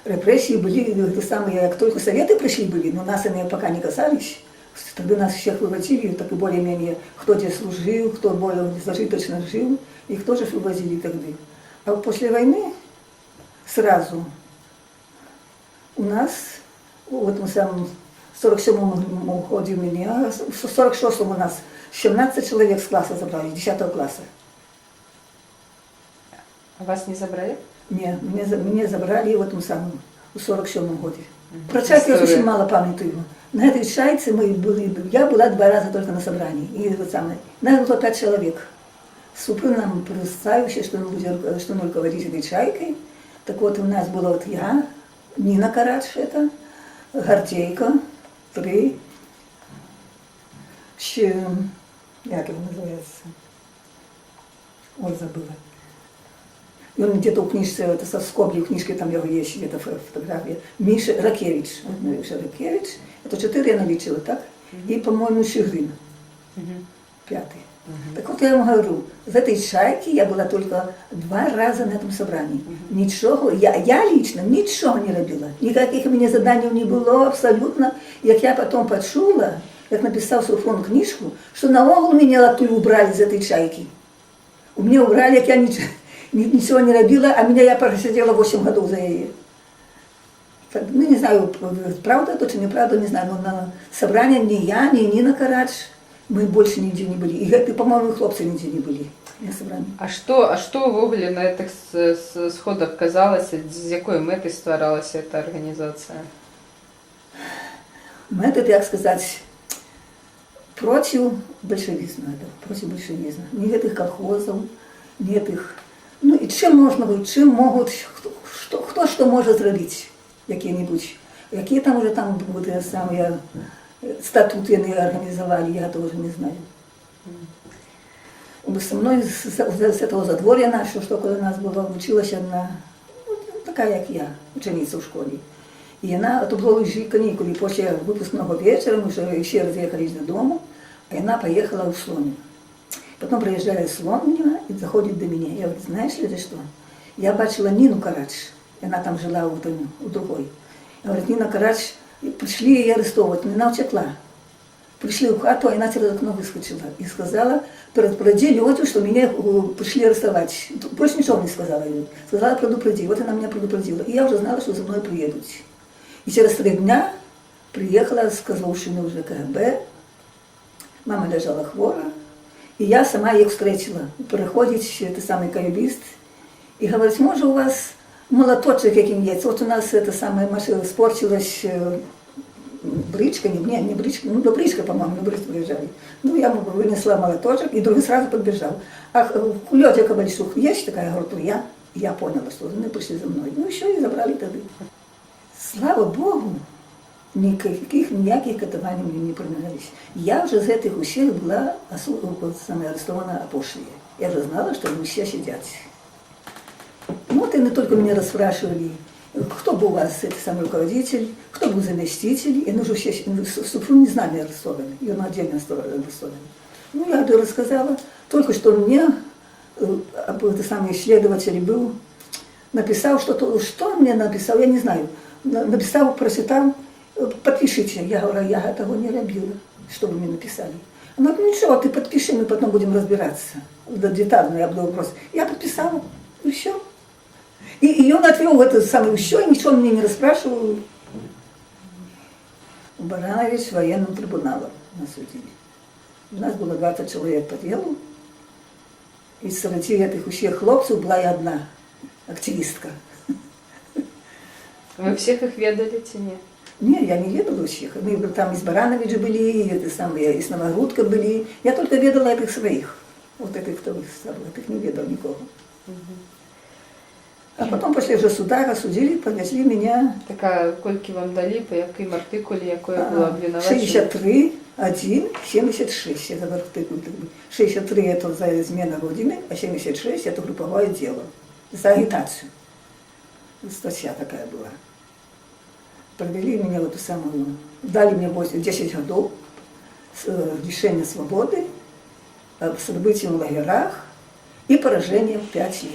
репрессии были, самые, как только советы пришли были, но нас они пока не касались. Тогда нас всех вывозили, так и более-менее, кто где служил, кто более зажиточно жил, их тоже вывозили тогда. А после войны сразу у нас, в этом самом 47-м году меня, в 46-м у нас 17 человек с класса забрали, 10 класса. А вас не забрали? Не, меня забрали в этом самом, в 47-м году. Про чайки я очень мало памятаю. На этой чайце мы были, я была 2 раза только на собрании. И вот самое, нас было 5 человек. Супруг нам представил, что он руководит этой чайкой. Так вот, у нас была вот я, Нина Карадж, это, Гордейка, 3, как его называется? Ой, забыла. И он где-то у книжки, это со скобли, в книжке там его есть где-то фотография. Миша Ракевич. Миша Ракевич. Это 4 я наличила, так? И, по-моему, Шигрин. 5. Так вот я вам говорю, в этой чайке я была только 2 раза на этом собрании. Ничего, я лично ничего не робила. Никаких у меня заданий не было абсолютно. Як я потом почула, як написал Суфрон книжку, что наогул меня оттуда убрали из этой чайки. У меня убрали, як я ничего не робила, а меня я просидела 8 годов за ее. Ну, не знаю, правда это, или неправда, не знаю, но на собрании ни я, ни Нина Карадж, мы больше нигде не были. И, по-моему, хлопцы нигде не были на собрании. А що в ogóle на этих сходах казалося, з якою метою створалася эта организация? Метод, як сказати, против большевизма, против большевизма. Ни этих колхозов, ни этих... Ну і чим можуть, хто що може зробити, які там вже там будуть самі статути не організували, я теж не знаю. Со мной с этого задворья нашего, что коли нас была, училась одна, ну, такая, как я, ученица в школе. И она, это было уже каникулы, после выпускного вечера, мы уже все разъехались додому, и она поехала в Слоним. Потом приезжает с Лондона и заходит до меня. Я говорю, знаешь ли ты что? Я бачила Нину Карадж, и она там жила у другой. Я говорю, Нина Карадж, пришли ее арестовывать, но она утекла. Пришли в хату, и она через окно выскочила и сказала, предупреди Лётю, что меня пришли арестовать. Больше ничего не сказала ей. Сказала, предупреди. Вот она меня предупредила. И я уже знала, что за мной приедут. И через 3 дня приехала с Козловщины уже КГБ. Мама лежала хвора. И я сама их встретила. Приходит это самый каюбист и говорит, может у вас молоточек каким есть? Вот у нас это самая машина испортилась, бричка, не бричка, ну до бричка, по-моему, на бричку приезжали. Ну я вынесла молоточек, и другой сразу подбежал. А кулетика больших есть такая? Я говорю, я поняла, что они пришли за мной. Ну еще и забрали тогда. Слава Богу, никаких катований мне не применялись. Я уже из этих усилий была арестована пошлее. Я уже знала, что они все сидят. Ну вот и не только меня расспрашивали, кто был у вас это самый руководитель, кто был заместитель, и уже все, супруг не знали арестованы, и он отдельно арестован. Ну я рассказала, только что мне, это самый исследователь был, написал что-то, что мне написал, я не знаю, написал, прочитал, подпишите. Я говорю, я этого не робила, что вы мне написали. Она говорит, ничего, ты подпиши, мы потом будем разбираться. Детально я буду вопрос. Я подписала, и все. И он отвел в это самое все, ничего мне не расспрашивал. Баранович военным трибуналом нас судили. У нас было 20 человек по делу. Из 40 этих всех хлопцев была я одна, активистка. Вы всех их ведали, нет? Не, я не ведала всех. Мы там из Барановича были, это самое, из Новогрудка были. Я только ведала этих своих. Вот этих, кто этих не ведал никого. А потом после уже суда рассудили, повезли меня. Так, а сколько вам дали, по яким артикулі, якою було обвинувачення? 63, 1, 76. Это артикул. 63 это за измену Родины, а 76 это групповое дело. За агитацию. Статья такая была. Провели меня в эту самую, дали мне 10 годов лишения свободы, события в лагерях и поражение в 5 лет.